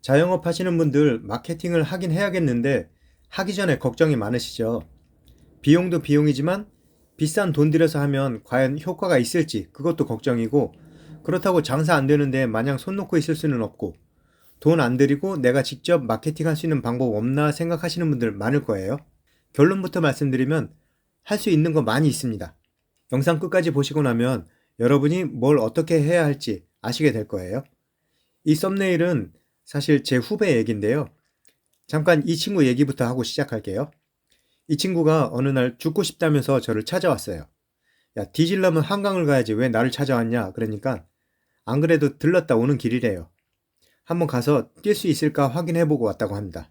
자영업 하시는 분들 마케팅을 하긴 해야겠는데 하기 전에 걱정이 많으시죠? 비용도 비용이지만 비싼 돈 들여서 하면 과연 효과가 있을지 그것도 걱정이고, 그렇다고 장사 안 되는데 마냥 손 놓고 있을 수는 없고, 돈 안 들이고 내가 직접 마케팅 할 수 있는 방법 없나 생각하시는 분들 많을 거예요. 결론부터 말씀드리면 할 수 있는 거 많이 있습니다. 영상 끝까지 보시고 나면 여러분이 뭘 어떻게 해야 할지 아시게 될 거예요. 이 썸네일은 사실 제 후배 얘기인데요. 잠깐 이 친구 얘기부터 하고 시작할게요. 이 친구가 어느 날 죽고 싶다면서 저를 찾아왔어요. 야, 뒤질려면 한강을 가야지 왜 나를 찾아왔냐? 그러니까 안 그래도 들렀다 오는 길이래요. 한번 가서 뛸 수 있을까 확인해보고 왔다고 합니다.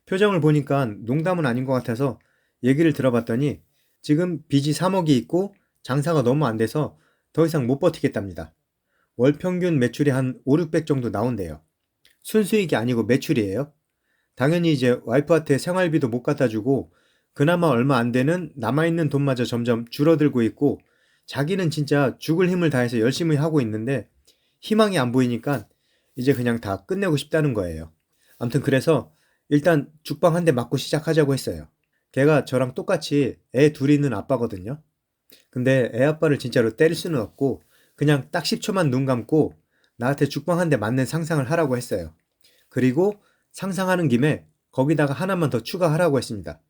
표정을 보니까 농담은 아닌 것 같아서 얘기를 들어봤더니 지금 빚이 3억이 있고 장사가 너무 안 돼서 더 이상 못 버티겠답니다. 월 평균 매출이 한 5, 600 정도 나온대요. 순수익이 아니고 매출이에요. 당연히 이제 와이프한테 생활비도 못 갖다 주고 그나마 얼마 안 되는 남아있는 돈마저 점점 줄어들고 있고, 자기는 진짜 죽을 힘을 다해서 열심히 하고 있는데 희망이 안 보이니까 이제 그냥 다 끝내고 싶다는 거예요. 아무튼 그래서 일단 죽방 한 대 맞고 시작하자고 했어요. 걔가 저랑 똑같이 애 둘이 있는 아빠거든요. 근데 애 아빠를 진짜로 때릴 수는 없고 그냥 딱 10초만 눈 감고 나한테 죽방 한 대 맞는 상상을 하라고 했어요. 그리고 상상하는 김에 거기다가 하나만 더 추가하라고 했습니다.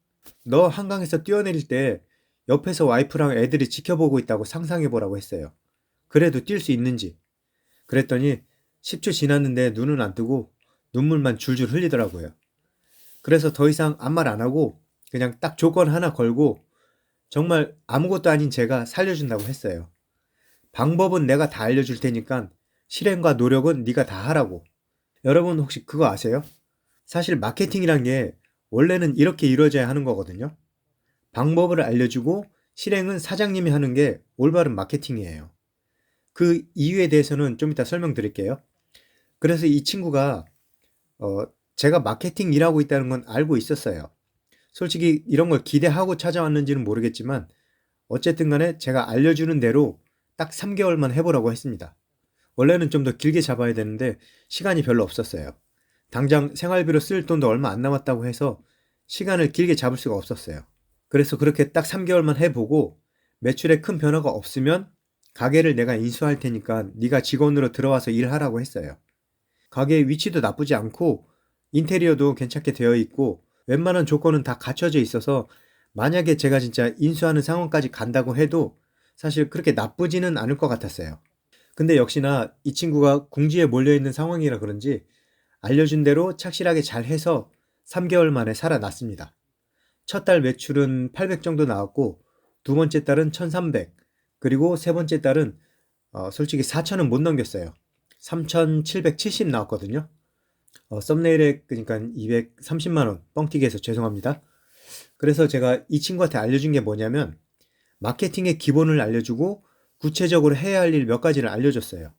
너 한강에서 뛰어내릴 때 옆에서 와이프랑 애들이 지켜보고 있다고 상상해보라고 했어요. 그래도 뛸 수 있는지. 그랬더니 10초 지났는데 눈은 안 뜨고 눈물만 줄줄 흘리더라고요. 그래서 더 이상 아무 말 안 하고 그냥 딱 조건 하나 걸고 정말 아무것도 아닌 제가 살려준다고 했어요. 방법은 내가 다 알려줄 테니까 실행과 노력은 네가 다 하라고. 여러분 혹시 그거 아세요? 사실 마케팅이란 게 원래는 이렇게 이루어져야 하는 거거든요. 방법을 알려주고 실행은 사장님이 하는 게 올바른 마케팅이에요. 그 이유에 대해서는 좀 이따 설명드릴게요. 그래서 이 친구가 어, 제가 마케팅 일하고 있다는 건 알고 있었어요. 솔직히 이런 걸 기대하고 찾아왔는지는 모르겠지만 어쨌든 간에 제가 알려주는 대로 딱 3개월만 해보라고 했습니다. 원래는 좀 더 길게 잡아야 되는데 시간이 별로 없었어요. 당장 생활비로 쓸 돈도 얼마 안 남았다고 해서 시간을 길게 잡을 수가 없었어요. 그래서 그렇게 딱 3개월만 해보고 매출에 큰 변화가 없으면 가게를 내가 인수할 테니까 네가 직원으로 들어와서 일하라고 했어요. 가게 위치도 나쁘지 않고 인테리어도 괜찮게 되어 있고 웬만한 조건은 다 갖춰져 있어서 만약에 제가 진짜 인수하는 상황까지 간다고 해도 사실 그렇게 나쁘지는 않을 것 같았어요. 근데 역시나 이 친구가 궁지에 몰려있는 상황이라 그런지 알려준 대로 착실하게 잘 해서 3개월 만에 살아났습니다. 첫 달 매출은 800 정도 나왔고 두 번째 달은 1300, 그리고 세 번째 달은 솔직히 4,000은 못 넘겼어요. 3,770 나왔거든요. 썸네일에 그러니까 230만 원 뻥튀기 해서 죄송합니다. 그래서 제가 이 친구한테 알려준 게 뭐냐면 마케팅의 기본을 알려주고 구체적으로 해야 할 일 몇 가지를 알려줬어요.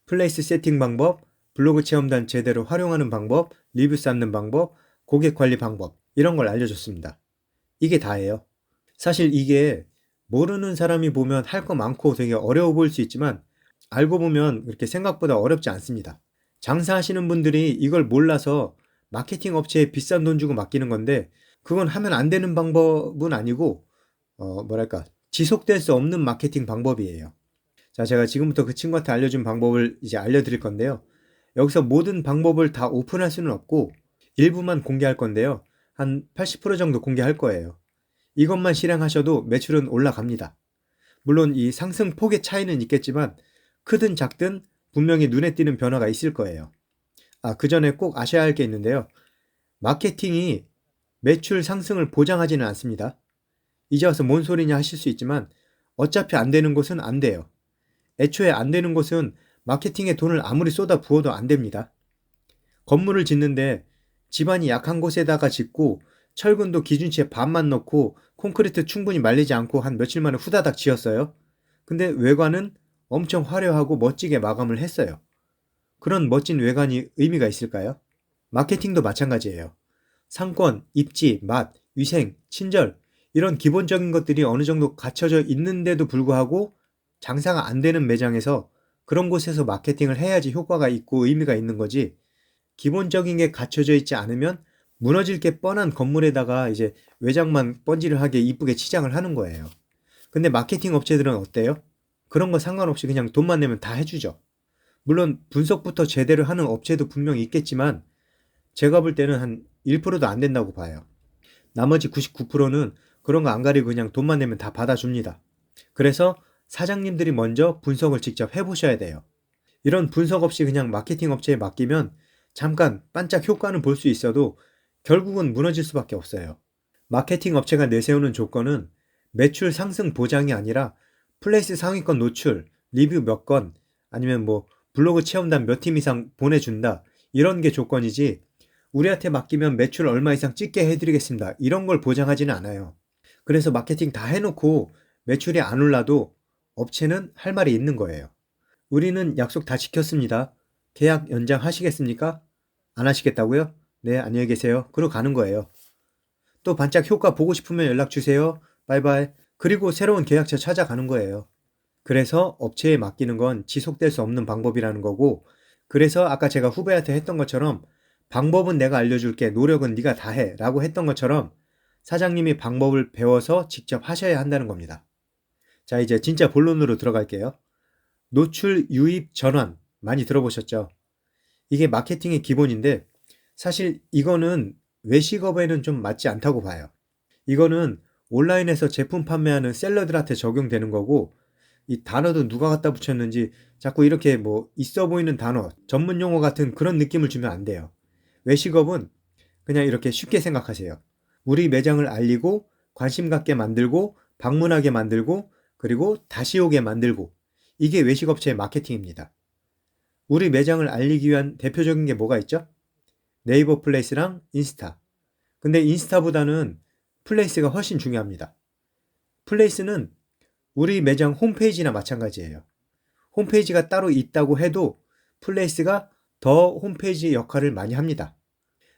플레이스 세팅 방법, 블로그 체험단 제대로 활용하는 방법, 리뷰 쌓는 방법, 고객 관리 방법, 이런 걸 알려줬습니다. 이게 다예요. 사실 이게 모르는 사람이 보면 할 거 많고 되게 어려워 보일 수 있지만 알고 보면 그렇게 생각보다 어렵지 않습니다. 장사하시는 분들이 이걸 몰라서 마케팅 업체에 비싼 돈 주고 맡기는 건데 그건 하면 안 되는 방법은 아니고 뭐랄까 지속될 수 없는 마케팅 방법이에요. 자, 제가 지금부터 그 친구한테 알려준 방법을 이제 알려드릴 건데요. 여기서 모든 방법을 다 오픈할 수는 없고 일부만 공개할 건데요. 한 80% 정도 공개할 거예요. 이것만 실행하셔도 매출은 올라갑니다. 물론 이 상승폭의 차이는 있겠지만 크든 작든 분명히 눈에 띄는 변화가 있을 거예요. 그 전에 꼭 아셔야 할 게 있는데요. 마케팅이 매출 상승을 보장하지는 않습니다. 이제 와서 뭔 소리냐 하실 수 있지만 어차피 안 되는 곳은 안 돼요. 애초에 안 되는 곳은 마케팅에 돈을 아무리 쏟아 부어도 안 됩니다. 건물을 짓는데 집안이 약한 곳에다가 짓고 철근도 기준치의 반만 넣고 콘크리트 충분히 말리지 않고 한 며칠 만에 후다닥 지었어요. 근데 외관은 엄청 화려하고 멋지게 마감을 했어요. 그런 멋진 외관이 의미가 있을까요? 마케팅도 마찬가지예요. 상권, 입지, 맛, 위생, 친절, 이런 기본적인 것들이 어느 정도 갖춰져 있는데도 불구하고 장사가 안 되는 매장에서 그런 곳에서 마케팅을 해야지 효과가 있고 의미가 있는 거지, 기본적인 게 갖춰져 있지 않으면 무너질 게 뻔한 건물에다가 이제 외장만 번지르하게 이쁘게 치장을 하는 거예요. 근데 마케팅 업체들은 어때요? 그런 거 상관없이 그냥 돈만 내면 다 해주죠. 물론 분석부터 제대로 하는 업체도 분명히 있겠지만 제가 볼 때는 한 1%도 안 된다고 봐요. 나머지 99%는 그런 거 안 가리고 그냥 돈만 내면 다 받아줍니다. 그래서 사장님들이 먼저 분석을 직접 해보셔야 돼요. 이런 분석 없이 그냥 마케팅 업체에 맡기면 잠깐 반짝 효과는 볼 수 있어도 결국은 무너질 수밖에 없어요. 마케팅 업체가 내세우는 조건은 매출 상승 보장이 아니라 플레이스 상위권 노출, 리뷰 몇 건, 아니면 뭐 블로그 체험단 몇 팀 이상 보내준다, 이런 게 조건이지 우리한테 맡기면 매출 얼마 이상 찍게 해드리겠습니다, 이런 걸 보장하지는 않아요. 그래서 마케팅 다 해놓고 매출이 안 올라도 업체는 할 말이 있는 거예요. 우리는 약속 다 지켰습니다. 계약 연장하시겠습니까? 안 하시겠다고요? 네, 안녕히 계세요. 그러고 가는 거예요. 또 반짝 효과 보고 싶으면 연락 주세요. 바이바이. 그리고 새로운 계약처 찾아가는 거예요. 그래서 업체에 맡기는 건 지속될 수 없는 방법이라는 거고, 그래서 아까 제가 후배한테 했던 것처럼 방법은 내가 알려줄게, 노력은 네가 다 해 라고 했던 것처럼 사장님이 방법을 배워서 직접 하셔야 한다는 겁니다. 자, 이제 진짜 본론으로 들어갈게요. 노출, 유입, 전환 많이 들어보셨죠? 이게 마케팅의 기본인데 사실 이거는 외식업에는 좀 맞지 않다고 봐요. 이거는 온라인에서 제품 판매하는 셀러들한테 적용되는 거고, 이 단어도 누가 갖다 붙였는지 자꾸 이렇게 뭐 있어 보이는 단어, 전문 용어 같은 그런 느낌을 주면 안 돼요. 외식업은 그냥 이렇게 쉽게 생각하세요. 우리 매장을 알리고 관심 갖게 만들고 방문하게 만들고 그리고 다시 오게 만들고, 이게 외식업체의 마케팅입니다. 우리 매장을 알리기 위한 대표적인 게 뭐가 있죠? 네이버 플레이스랑 인스타. 근데 인스타보다는 플레이스가 훨씬 중요합니다. 플레이스는 우리 매장 홈페이지나 마찬가지예요. 홈페이지가 따로 있다고 해도 플레이스가 더 홈페이지 역할을 많이 합니다.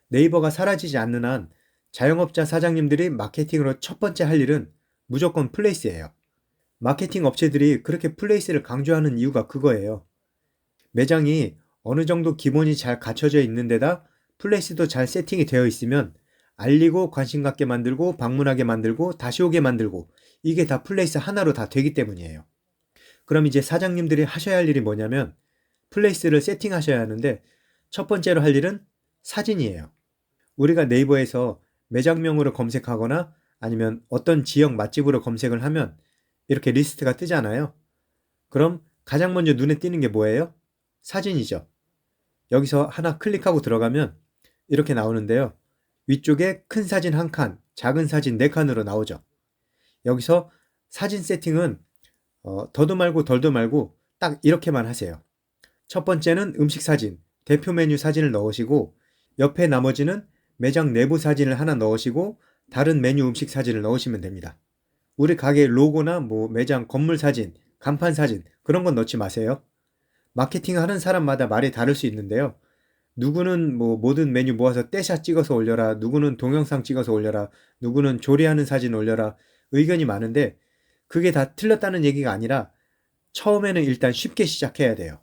네이버가 사라지지 않는 한 자영업자 사장님들이 마케팅으로 첫 번째 할 일은 무조건 플레이스예요. 마케팅 업체들이 그렇게 플레이스를 강조하는 이유가 그거예요. 매장이 어느 정도 기본이 잘 갖춰져 있는 데다 플레이스도 잘 세팅이 되어 있으면 알리고 관심 갖게 만들고 방문하게 만들고 다시 오게 만들고, 이게 다 플레이스 하나로 다 되기 때문이에요. 그럼 이제 사장님들이 하셔야 할 일이 뭐냐면 플레이스를 세팅하셔야 하는데, 첫 번째로 할 일은 사진이에요. 우리가 네이버에서 매장명으로 검색하거나 아니면 어떤 지역 맛집으로 검색을 하면 이렇게 리스트가 뜨잖아요. 그럼 가장 먼저 눈에 띄는 게 뭐예요? 사진이죠. 여기서 하나 클릭하고 들어가면 이렇게 나오는데요. 위쪽에 큰 사진 한 칸, 작은 사진 네 칸으로 나오죠. 여기서 사진 세팅은 더도 말고 덜도 말고 딱 이렇게만 하세요. 첫 번째는 음식 사진, 대표 메뉴 사진을 넣으시고, 옆에 나머지는 매장 내부 사진을 하나 넣으시고 다른 메뉴 음식 사진을 넣으시면 됩니다. 우리 가게 로고나 뭐 매장 건물 사진, 간판 사진 그런 건 넣지 마세요. 마케팅 하는 사람마다 말이 다를 수 있는데요. 누구는 뭐 모든 메뉴 모아서 떼샷 찍어서 올려라, 누구는 동영상 찍어서 올려라, 누구는 조리하는 사진 올려라, 의견이 많은데 그게 다 틀렸다는 얘기가 아니라 처음에는 일단 쉽게 시작해야 돼요.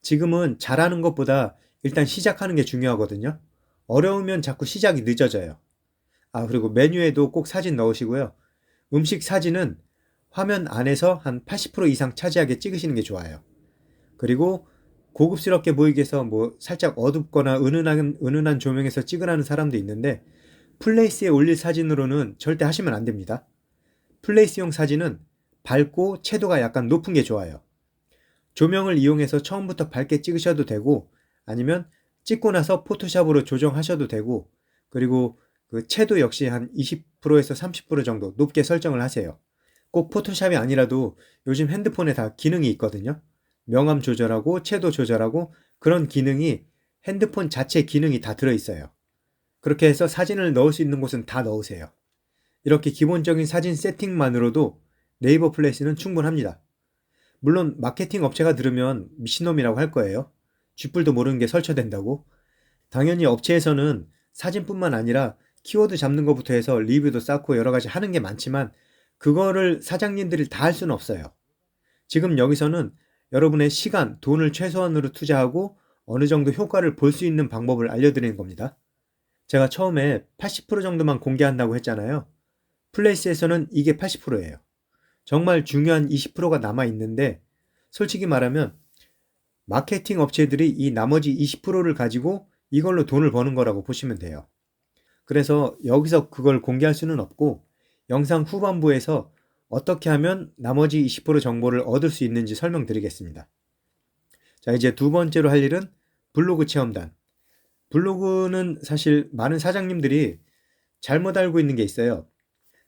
지금은 잘하는 것보다 일단 시작하는 게 중요하거든요. 어려우면 자꾸 시작이 늦어져요. 그리고 메뉴에도 꼭 사진 넣으시고요. 음식 사진은 화면 안에서 한 80% 이상 차지하게 찍으시는 게 좋아요. 그리고 고급스럽게 보이기 위해서 뭐 살짝 어둡거나 은은한 조명에서 찍으라는 사람도 있는데 플레이스에 올릴 사진으로는 절대 하시면 안 됩니다. 플레이스용 사진은 밝고 채도가 약간 높은 게 좋아요. 조명을 이용해서 처음부터 밝게 찍으셔도 되고 아니면 찍고 나서 포토샵으로 조정하셔도 되고, 그리고 그 채도 역시 한 20%에서 30% 정도 높게 설정을 하세요. 꼭 포토샵이 아니라도 요즘 핸드폰에 다 기능이 있거든요. 명암 조절하고 채도 조절하고 그런 기능이 핸드폰 자체 기능이 다 들어있어요. 그렇게 해서 사진을 넣을 수 있는 곳은 다 넣으세요. 이렇게 기본적인 사진 세팅만으로도 네이버 플레이스는 충분합니다. 물론 마케팅 업체가 들으면 미친놈이라고 할 거예요. 쥐뿔도 모르는 게 설쳐된다고. 당연히 업체에서는 사진뿐만 아니라 키워드 잡는 것부터 해서 리뷰도 쌓고 여러 가지 하는 게 많지만 그거를 사장님들이 다 할 수는 없어요. 지금 여기서는 여러분의 시간, 돈을 최소한으로 투자하고 어느 정도 효과를 볼 수 있는 방법을 알려드리는 겁니다. 제가 처음에 80% 정도만 공개한다고 했잖아요. 플레이스에서는 이게 80%예요. 정말 중요한 20%가 남아있는데 솔직히 말하면 마케팅 업체들이 이 나머지 20%를 가지고 이걸로 돈을 버는 거라고 보시면 돼요. 그래서 여기서 그걸 공개할 수는 없고 영상 후반부에서 어떻게 하면 나머지 20% 정보를 얻을 수 있는지 설명드리겠습니다. 자, 이제 두 번째로 할 일은 블로그 체험단. 블로그는 사실 많은 사장님들이 잘못 알고 있는 게 있어요.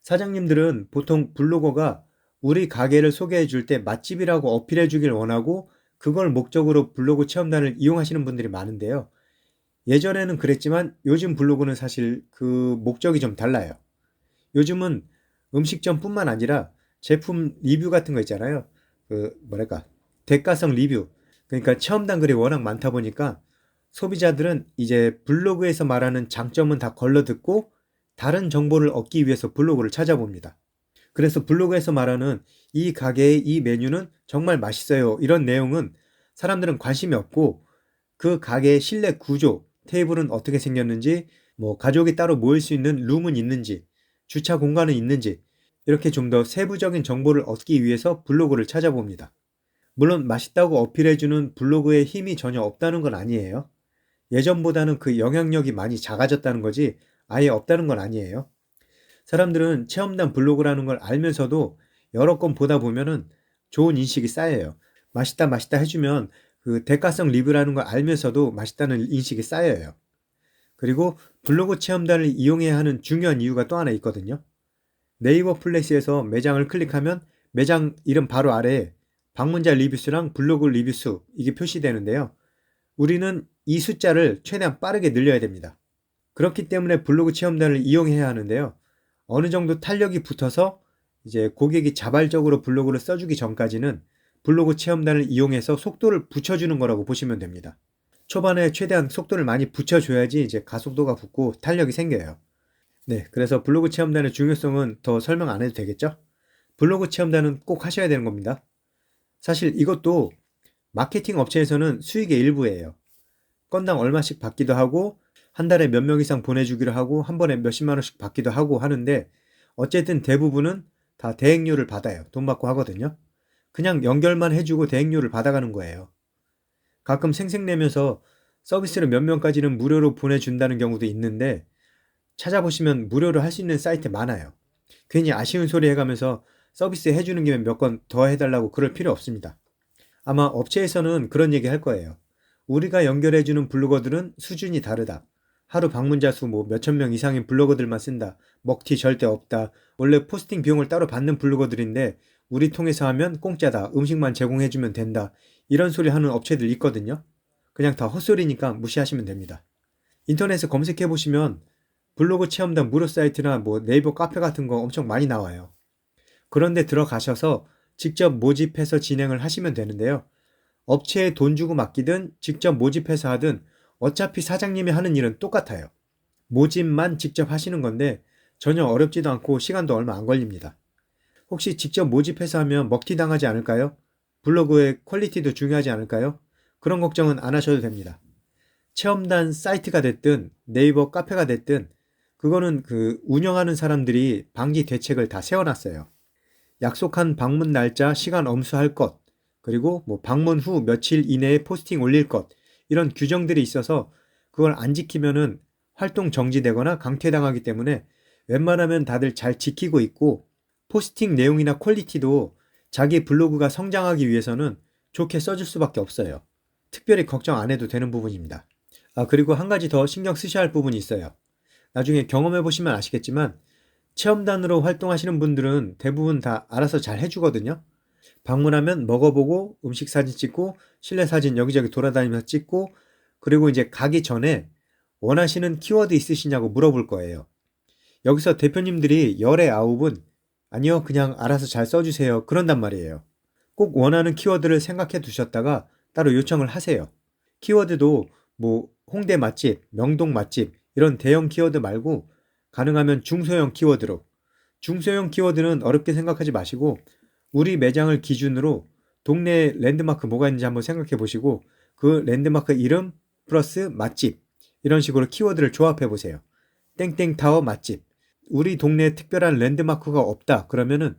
사장님들은 보통 블로거가 우리 가게를 소개해 줄 때 맛집이라고 어필해 주길 원하고 그걸 목적으로 블로그 체험단을 이용하시는 분들이 많은데요. 예전에는 그랬지만 요즘 블로그는 사실 그 목적이 좀 달라요. 요즘은 음식점뿐만 아니라 제품 리뷰 같은 거 있잖아요. 대가성 리뷰. 그러니까 체험단 글이 워낙 많다 보니까 소비자들은 이제 블로그에서 말하는 장점은 다 걸러 듣고 다른 정보를 얻기 위해서 블로그를 찾아봅니다. 그래서 블로그에서 말하는 이 가게의 이 메뉴는 정말 맛있어요. 이런 내용은 사람들은 관심이 없고 그 가게의 실내 구조, 테이블은 어떻게 생겼는지, 가족이 따로 모일 수 있는 룸은 있는지, 주차 공간은 있는지 이렇게 좀 더 세부적인 정보를 얻기 위해서 블로그를 찾아봅니다. 물론 맛있다고 어필해주는 블로그에 힘이 전혀 없다는 건 아니에요. 예전보다는 그 영향력이 많이 작아졌다는 거지 아예 없다는 건 아니에요. 사람들은 체험단 블로그라는 걸 알면서도 여러 건 보다 보면은 좋은 인식이 쌓여요. 맛있다 맛있다 해주면 그 대가성 리뷰라는 걸 알면서도 맛있다는 인식이 쌓여요. 그리고 블로그 체험단을 이용해야 하는 중요한 이유가 또 하나 있거든요. 네이버 플레이스에서 매장을 클릭하면 매장 이름 바로 아래에 방문자 리뷰수랑 블로그 리뷰수 이게 표시되는데요. 우리는 이 숫자를 최대한 빠르게 늘려야 됩니다. 그렇기 때문에 블로그 체험단을 이용해야 하는데요. 어느 정도 탄력이 붙어서 이제 고객이 자발적으로 블로그를 써주기 전까지는 블로그 체험단을 이용해서 속도를 붙여주는 거라고 보시면 됩니다. 초반에 최대한 속도를 많이 붙여줘야지 이제 가속도가 붙고 탄력이 생겨요. 네, 그래서 블로그 체험단의 중요성은 더 설명 안 해도 되겠죠? 블로그 체험단은 꼭 하셔야 되는 겁니다. 사실 이것도 마케팅 업체에서는 수익의 일부예요. 건당 얼마씩 받기도 하고 한 달에 몇 명 이상 보내주기로 하고 한 번에 몇십만 원씩 받기도 하고 하는데 어쨌든 대부분은 다 대행료를 받아요. 돈 받고 하거든요. 그냥 연결만 해주고 대행료를 받아가는 거예요. 가끔 생색내면서 서비스를 몇 명까지는 무료로 보내준다는 경우도 있는데 찾아보시면 무료로 할 수 있는 사이트 많아요. 괜히 아쉬운 소리 해가면서 서비스 해주는 김에 몇 건 더 해달라고 그럴 필요 없습니다. 아마 업체에서는 그런 얘기 할 거예요. 우리가 연결해주는 블로거들은 수준이 다르다. 하루 방문자 수 몇천 명 이상인 블로거들만 쓴다. 먹튀 절대 없다. 원래 포스팅 비용을 따로 받는 블로거들인데 우리 통해서 하면 공짜다. 음식만 제공해주면 된다. 이런 소리 하는 업체들 있거든요. 그냥 다 헛소리니까 무시하시면 됩니다. 인터넷에 검색해보시면 블로그 체험단 무료 사이트나 네이버 카페 같은 거 엄청 많이 나와요. 그런데 들어가셔서 직접 모집해서 진행을 하시면 되는데요. 업체에 돈 주고 맡기든 직접 모집해서 하든 어차피 사장님이 하는 일은 똑같아요. 모집만 직접 하시는 건데 전혀 어렵지도 않고 시간도 얼마 안 걸립니다. 혹시 직접 모집해서 하면 먹튀 당하지 않을까요? 블로그의 퀄리티도 중요하지 않을까요? 그런 걱정은 안 하셔도 됩니다. 체험단 사이트가 됐든 네이버 카페가 됐든 그거는 그 운영하는 사람들이 방지 대책을 다 세워놨어요. 약속한 방문 날짜, 시간 엄수할 것, 그리고 방문 후 며칠 이내에 포스팅 올릴 것, 이런 규정들이 있어서 그걸 안 지키면은 활동 정지되거나 강퇴당하기 때문에 웬만하면 다들 잘 지키고 있고 포스팅 내용이나 퀄리티도 자기 블로그가 성장하기 위해서는 좋게 써줄 수밖에 없어요. 특별히 걱정 안 해도 되는 부분입니다. 그리고 한 가지 더 신경 쓰셔야 할 부분이 있어요. 나중에 경험해 보시면 아시겠지만 체험단으로 활동하시는 분들은 대부분 다 알아서 잘 해주거든요. 방문하면 먹어보고 음식 사진 찍고 실내 사진 여기저기 돌아다니면서 찍고 그리고 이제 가기 전에 원하시는 키워드 있으시냐고 물어볼 거예요. 여기서 대표님들이 열의 아홉은 아니요 그냥 알아서 잘 써주세요 그런단 말이에요. 꼭 원하는 키워드를 생각해 두셨다가 따로 요청을 하세요. 키워드도 홍대 맛집, 명동 맛집 이런 대형 키워드 말고 가능하면 중소형 키워드로. 중소형 키워드는 어렵게 생각하지 마시고 우리 매장을 기준으로 동네 랜드마크 뭐가 있는지 한번 생각해 보시고 그 랜드마크 이름 플러스 맛집 이런 식으로 키워드를 조합해 보세요. 땡땡타워 맛집. 우리 동네에 특별한 랜드마크가 없다 그러면은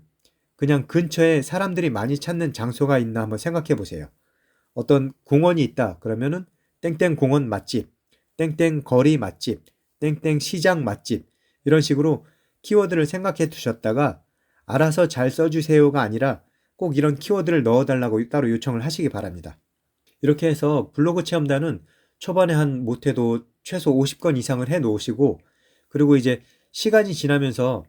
그냥 근처에 사람들이 많이 찾는 장소가 있나 한번 생각해 보세요. 어떤 공원이 있다 그러면은 땡땡 공원 맛집, 땡땡 거리 맛집, 땡땡 시장 맛집 이런 식으로 키워드를 생각해 두셨다가 알아서 잘 써주세요가 아니라 꼭 이런 키워드를 넣어달라고 따로 요청을 하시기 바랍니다. 이렇게 해서 블로그 체험단은 초반에 한 못해도 최소 50건 이상을 해 놓으시고 그리고 이제 시간이 지나면서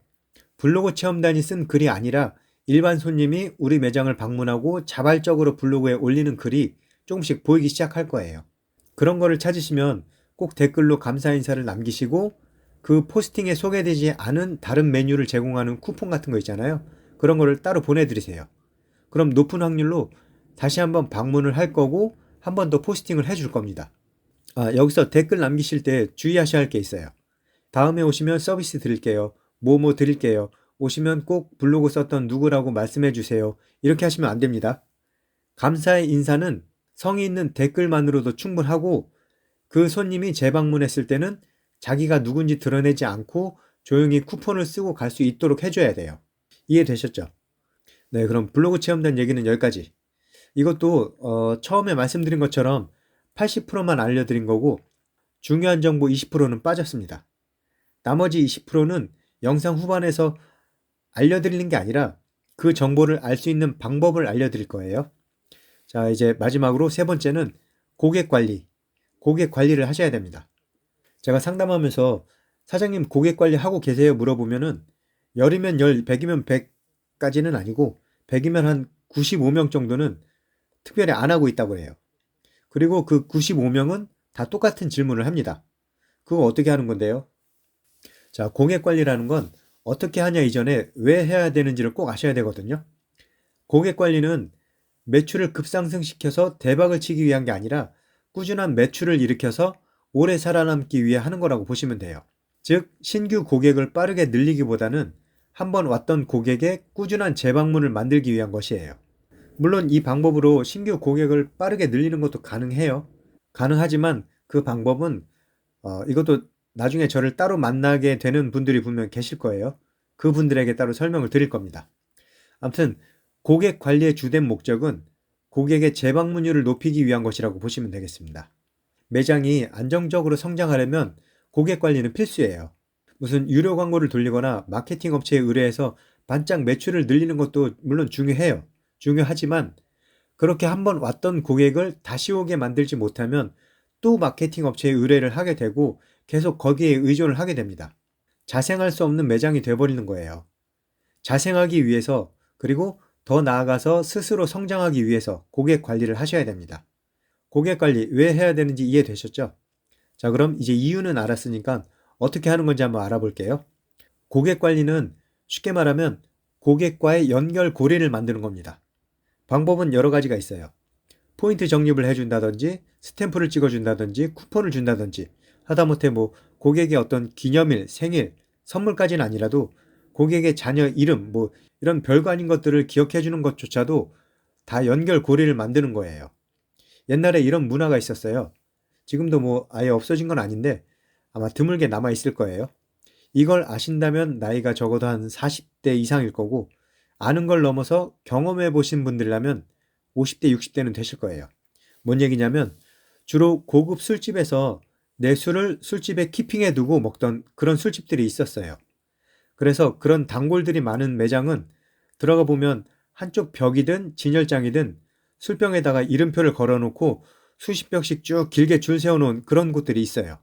블로그 체험단이 쓴 글이 아니라 일반 손님이 우리 매장을 방문하고 자발적으로 블로그에 올리는 글이 조금씩 보이기 시작할 거예요. 그런 거를 찾으시면 꼭 댓글로 감사 인사를 남기시고 그 포스팅에 소개되지 않은 다른 메뉴를 제공하는 쿠폰 같은 거 있잖아요. 그런 거를 따로 보내드리세요. 그럼 높은 확률로 다시 한번 방문을 할 거고 한 번 더 포스팅을 해줄 겁니다. 여기서 댓글 남기실 때 주의하셔야 할 게 있어요. 다음에 오시면 서비스 드릴게요. 뭐뭐 드릴게요. 오시면 꼭 블로그 썼던 누구라고 말씀해 주세요. 이렇게 하시면 안 됩니다. 감사의 인사는 성의 있는 댓글만으로도 충분하고 그 손님이 재방문했을 때는 자기가 누군지 드러내지 않고 조용히 쿠폰을 쓰고 갈 수 있도록 해줘야 돼요. 이해되셨죠? 네, 그럼 블로그 체험단 얘기는 여기까지. 이것도 처음에 말씀드린 것처럼 80%만 알려드린 거고 중요한 정보 20%는 빠졌습니다. 나머지 20%는 영상 후반에서 알려드리는 게 아니라 그 정보를 알 수 있는 방법을 알려드릴 거예요. 자, 이제 마지막으로 세 번째는 고객 관리. 고객 관리를 하셔야 됩니다. 제가 상담하면서 사장님 고객 관리 하고 계세요? 물어보면은 10이면 10, 100이면 100까지는 아니고 100이면 한 95명 정도는 특별히 안 하고 있다고 해요. 그리고 그 95명은 다 똑같은 질문을 합니다. 그거 어떻게 하는 건데요? 자, 고객 관리라는 건 어떻게 하냐 이전에 왜 해야 되는지를 꼭 아셔야 되거든요. 고객 관리는 매출을 급상승시켜서 대박을 치기 위한 게 아니라 꾸준한 매출을 일으켜서 오래 살아남기 위해 하는 거라고 보시면 돼요. 즉, 신규 고객을 빠르게 늘리기보다는 한번 왔던 고객의 꾸준한 재방문을 만들기 위한 것이에요. 물론 이 방법으로 신규 고객을 빠르게 늘리는 것도 가능해요. 가능하지만 그 방법은 이것도 나중에 저를 따로 만나게 되는 분들이 분명 계실 거예요. 그분들에게 따로 설명을 드릴 겁니다. 아무튼 고객 관리의 주된 목적은 고객의 재방문율을 높이기 위한 것이라고 보시면 되겠습니다. 매장이 안정적으로 성장하려면 고객 관리는 필수예요. 무슨 유료 광고를 돌리거나 마케팅 업체에 의뢰해서 반짝 매출을 늘리는 것도 물론 중요해요. 중요하지만 그렇게 한번 왔던 고객을 다시 오게 만들지 못하면 또 마케팅 업체에 의뢰를 하게 되고 계속 거기에 의존을 하게 됩니다. 자생할 수 없는 매장이 되어버리는 거예요. 자생하기 위해서 그리고 더 나아가서 스스로 성장하기 위해서 고객 관리를 하셔야 됩니다. 고객 관리 왜 해야 되는지 이해되셨죠? 자, 그럼 이제 이유는 알았으니까 어떻게 하는 건지 한번 알아볼게요. 고객 관리는 쉽게 말하면 고객과의 연결 고리를 만드는 겁니다. 방법은 여러 가지가 있어요. 포인트 적립을 해준다든지 스탬프를 찍어준다든지 쿠폰을 준다든지 하다못해 고객의 어떤 기념일, 생일, 선물까지는 아니라도 고객의 자녀 이름 이런 별거 아닌 것들을 기억해 주는 것조차도 다 연결 고리를 만드는 거예요. 옛날에 이런 문화가 있었어요. 지금도 아예 없어진 건 아닌데 아마 드물게 남아 있을 거예요. 이걸 아신다면 나이가 적어도 한 40대 이상일 거고 아는 걸 넘어서 경험해 보신 분들이라면 50대, 60대는 되실 거예요. 뭔 얘기냐면 주로 고급 술집에서 내 술을 술집에 키핑해 두고 먹던 그런 술집들이 있었어요. 그래서 그런 단골들이 많은 매장은 들어가 보면 한쪽 벽이든 진열장이든 술병에다가 이름표를 걸어놓고 수십 벽씩 쭉 길게 줄 세워놓은 그런 곳들이 있어요.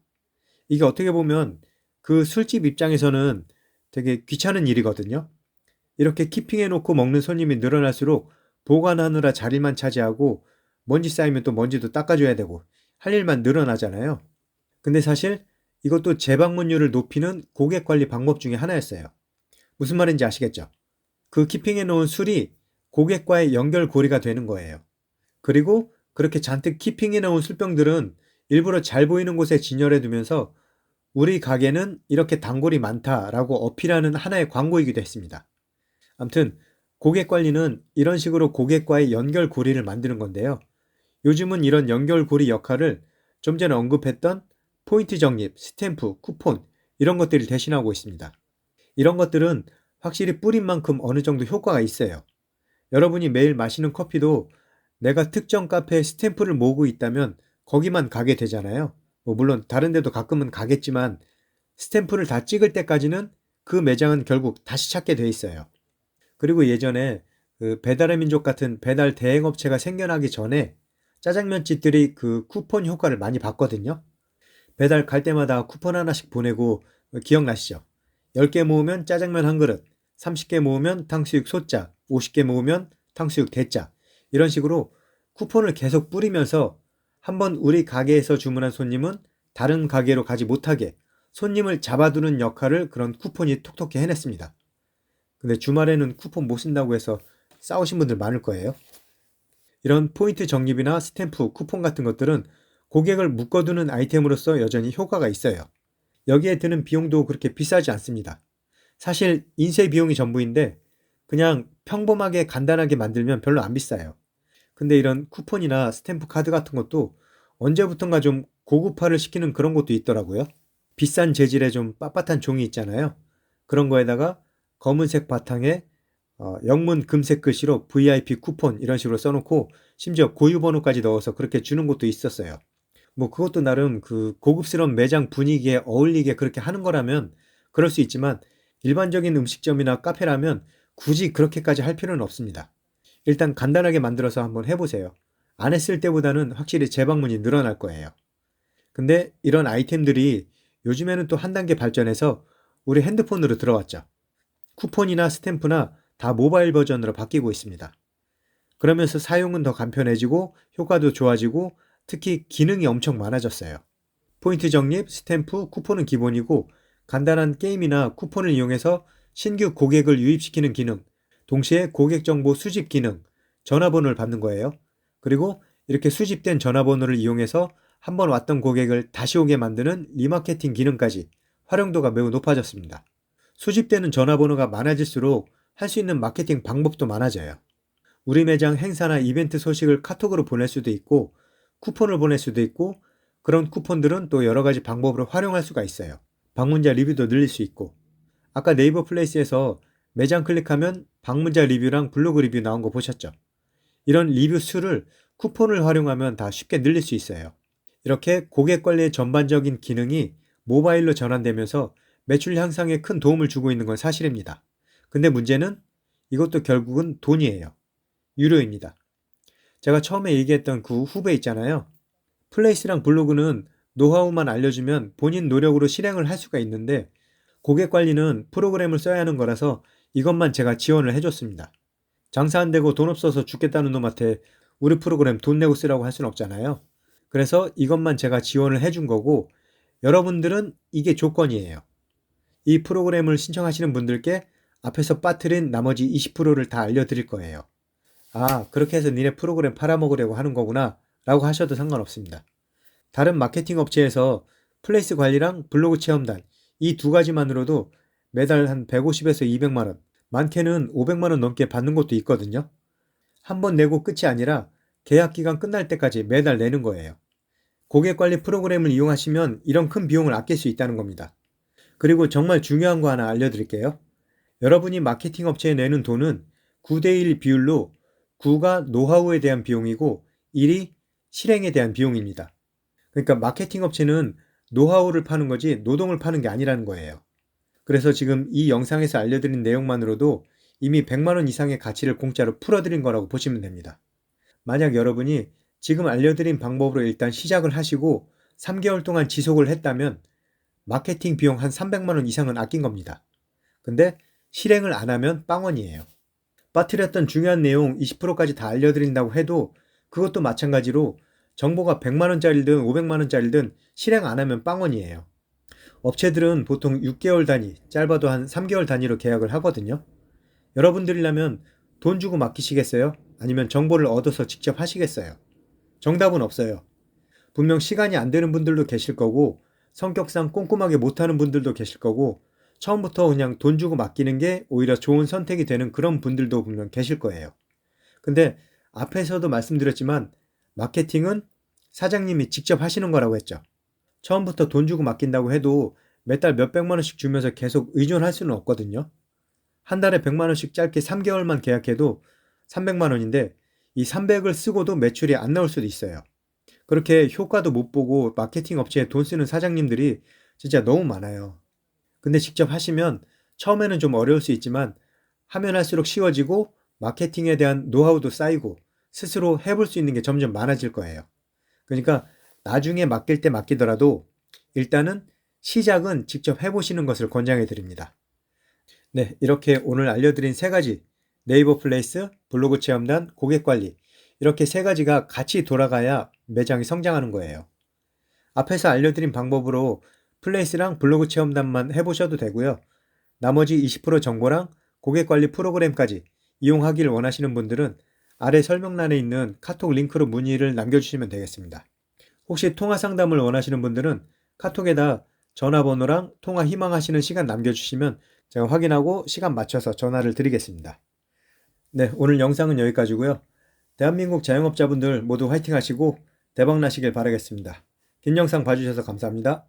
이게 어떻게 보면 그 술집 입장에서는 되게 귀찮은 일이거든요. 이렇게 키핑해놓고 먹는 손님이 늘어날수록 보관하느라 자리만 차지하고 먼지 쌓이면 또 먼지도 닦아줘야 되고 할 일만 늘어나잖아요. 근데 사실 이것도 재방문율을 높이는 고객 관리 방법 중에 하나였어요. 무슨 말인지 아시겠죠? 그 키핑해 놓은 술이 고객과의 연결 고리가 되는 거예요. 그리고 그렇게 잔뜩 키핑해 놓은 술병들은 일부러 잘 보이는 곳에 진열해 두면서 우리 가게는 이렇게 단골이 많다라고 어필하는 하나의 광고이기도 했습니다. 아무튼 고객 관리는 이런 식으로 고객과의 연결 고리를 만드는 건데요. 요즘은 이런 연결고리 역할을 좀 전에 언급했던 포인트 적립, 스탬프, 쿠폰 이런 것들이 대신하고 있습니다. 이런 것들은 확실히 뿌린 만큼 어느 정도 효과가 있어요. 여러분이 매일 마시는 커피도 내가 특정 카페에 스탬프를 모으고 있다면 거기만 가게 되잖아요. 물론 다른 데도 가끔은 가겠지만 스탬프를 다 찍을 때까지는 그 매장은 결국 다시 찾게 돼 있어요. 그리고 예전에 그 배달의 민족 같은 배달 대행업체가 생겨나기 전에 짜장면집들이 그 쿠폰 효과를 많이 봤거든요. 배달 갈 때마다 쿠폰 하나씩 보내고 기억나시죠? 10개 모으면 짜장면 한 그릇, 30개 모으면 탕수육 소짜, 50개 모으면 탕수육 대짜. 이런 식으로 쿠폰을 계속 뿌리면서 한번 우리 가게에서 주문한 손님은 다른 가게로 가지 못하게 손님을 잡아두는 역할을 그런 쿠폰이 톡톡히 해냈습니다. 근데 주말에는 쿠폰 못 쓴다고 해서 싸우신 분들 많을 거예요. 이런 포인트 적립이나 스탬프, 쿠폰 같은 것들은 고객을 묶어두는 아이템으로서 여전히 효과가 있어요. 여기에 드는 비용도 그렇게 비싸지 않습니다. 사실 인쇄 비용이 전부인데 그냥 평범하게 간단하게 만들면 별로 안 비싸요. 근데 이런 쿠폰이나 스탬프 카드 같은 것도 언제부턴가 좀 고급화를 시키는 그런 것도 있더라고요. 비싼 재질의 좀 빳빳한 종이 있잖아요. 그런 거에다가 검은색 바탕에 영문 금색 글씨로 VIP 쿠폰 이런 식으로 써놓고 심지어 고유 번호까지 넣어서 그렇게 주는 것도 있었어요. 그것도 나름 그 고급스러운 매장 분위기에 어울리게 그렇게 하는 거라면 그럴 수 있지만 일반적인 음식점이나 카페라면 굳이 그렇게까지 할 필요는 없습니다. 일단 간단하게 만들어서 한번 해보세요. 안 했을 때보다는 확실히 재방문이 늘어날 거예요. 근데 이런 아이템들이 요즘에는 또 한 단계 발전해서 우리 핸드폰으로 들어왔죠. 쿠폰이나 스탬프나 다 모바일 버전으로 바뀌고 있습니다. 그러면서 사용은 더 간편해지고 효과도 좋아지고 특히 기능이 엄청 많아졌어요. 포인트 적립, 스탬프, 쿠폰은 기본이고 간단한 게임이나 쿠폰을 이용해서 신규 고객을 유입시키는 기능, 동시에 고객 정보 수집 기능, 전화번호를 받는 거예요. 그리고 이렇게 수집된 전화번호를 이용해서 한번 왔던 고객을 다시 오게 만드는 리마케팅 기능까지 활용도가 매우 높아졌습니다. 수집되는 전화번호가 많아질수록 할 수 있는 마케팅 방법도 많아져요. 우리 매장 행사나 이벤트 소식을 카톡으로 보낼 수도 있고 쿠폰을 보낼 수도 있고 그런 쿠폰들은 또 여러 가지 방법으로 활용할 수가 있어요. 방문자 리뷰도 늘릴 수 있고 아까 네이버 플레이스에서 매장 클릭하면 방문자 리뷰랑 블로그 리뷰 나온 거 보셨죠? 이런 리뷰 수를 쿠폰을 활용하면 다 쉽게 늘릴 수 있어요. 이렇게 고객 관리의 전반적인 기능이 모바일로 전환되면서 매출 향상에 큰 도움을 주고 있는 건 사실입니다. 근데 문제는 이것도 결국은 돈이에요. 유료입니다. 제가 처음에 얘기했던 그 후배 있잖아요. 플레이스랑 블로그는 노하우만 알려주면 본인 노력으로 실행을 할 수가 있는데 고객 관리는 프로그램을 써야 하는 거라서 이것만 제가 지원을 해줬습니다. 장사 안 되고 돈 없어서 죽겠다는 놈한테 우리 프로그램 돈 내고 쓰라고 할 수는 없잖아요. 그래서 이것만 제가 지원을 해준 거고 여러분들은 이게 조건이에요. 이 프로그램을 신청하시는 분들께 앞에서 빠뜨린 나머지 20%를 다 알려드릴 거예요. 아, 그렇게 해서 니네 프로그램 팔아먹으려고 하는 거구나 라고 하셔도 상관없습니다. 다른 마케팅 업체에서 플레이스 관리랑 블로그 체험단 이 두 가지만으로도 매달 한 150에서 200만 원, 많게는 500만 원 넘게 받는 것도 있거든요. 한 번 내고 끝이 아니라 계약 기간 끝날 때까지 매달 내는 거예요. 고객 관리 프로그램을 이용하시면 이런 큰 비용을 아낄 수 있다는 겁니다. 그리고 정말 중요한 거 하나 알려드릴게요. 여러분이 마케팅 업체에 내는 돈은 9대1 비율로 9가 노하우에 대한 비용이고 1이 실행에 대한 비용입니다. 그러니까 마케팅 업체는 노하우를 파는 거지 노동을 파는 게 아니라는 거예요. 그래서 지금 이 영상에서 알려드린 내용만으로도 이미 100만 원 이상의 가치를 공짜로 풀어드린 거라고 보시면 됩니다. 만약 여러분이 지금 알려드린 방법으로 일단 시작을 하시고 3개월 동안 지속을 했다면 마케팅 비용 한 300만 원 이상은 아낀 겁니다. 근데 실행을 안 하면 빵원이에요. 빠뜨렸던 중요한 내용 20%까지 다 알려드린다고 해도 그것도 마찬가지로 정보가 100만 원짜리든 500만 원짜리든 실행 안 하면 빵원이에요. 업체들은 보통 6개월 단위, 짧아도 한 3개월 단위로 계약을 하거든요. 여러분들이라면 돈 주고 맡기시겠어요? 아니면 정보를 얻어서 직접 하시겠어요? 정답은 없어요. 분명 시간이 안 되는 분들도 계실 거고 성격상 꼼꼼하게 못하는 분들도 계실 거고 처음부터 그냥 돈 주고 맡기는 게 오히려 좋은 선택이 되는 그런 분들도 분명 계실 거예요. 근데 앞에서도 말씀드렸지만 마케팅은 사장님이 직접 하시는 거라고 했죠. 처음부터 돈 주고 맡긴다고 해도 매달 몇백만 원씩 주면서 계속 의존할 수는 없거든요. 한 달에 100만 원씩 짧게 3개월만 계약해도 300만 원인데 이 300을 쓰고도 매출이 안 나올 수도 있어요. 그렇게 효과도 못 보고 마케팅 업체에 돈 쓰는 사장님들이 진짜 너무 많아요. 근데 직접 하시면 처음에는 좀 어려울 수 있지만 하면 할수록 쉬워지고 마케팅에 대한 노하우도 쌓이고 스스로 해볼 수 있는 게 점점 많아질 거예요. 그러니까 나중에 맡길 때 맡기더라도 일단은 시작은 직접 해보시는 것을 권장해 드립니다. 네, 이렇게 오늘 알려드린 세 가지 네이버 플레이스, 블로그 체험단, 고객 관리 이렇게 세 가지가 같이 돌아가야 매장이 성장하는 거예요. 앞에서 알려드린 방법으로 플레이스랑 블로그 체험단만 해보셔도 되고요. 나머지 20% 정보랑 고객 관리 프로그램까지 이용하기를 원하시는 분들은 아래 설명란에 있는 카톡 링크로 문의를 남겨주시면 되겠습니다. 혹시 통화 상담을 원하시는 분들은 카톡에다 전화번호랑 통화 희망하시는 시간 남겨주시면 제가 확인하고 시간 맞춰서 전화를 드리겠습니다. 네, 오늘 영상은 여기까지고요. 대한민국 자영업자분들 모두 화이팅 하시고 대박 나시길 바라겠습니다. 긴 영상 봐주셔서 감사합니다.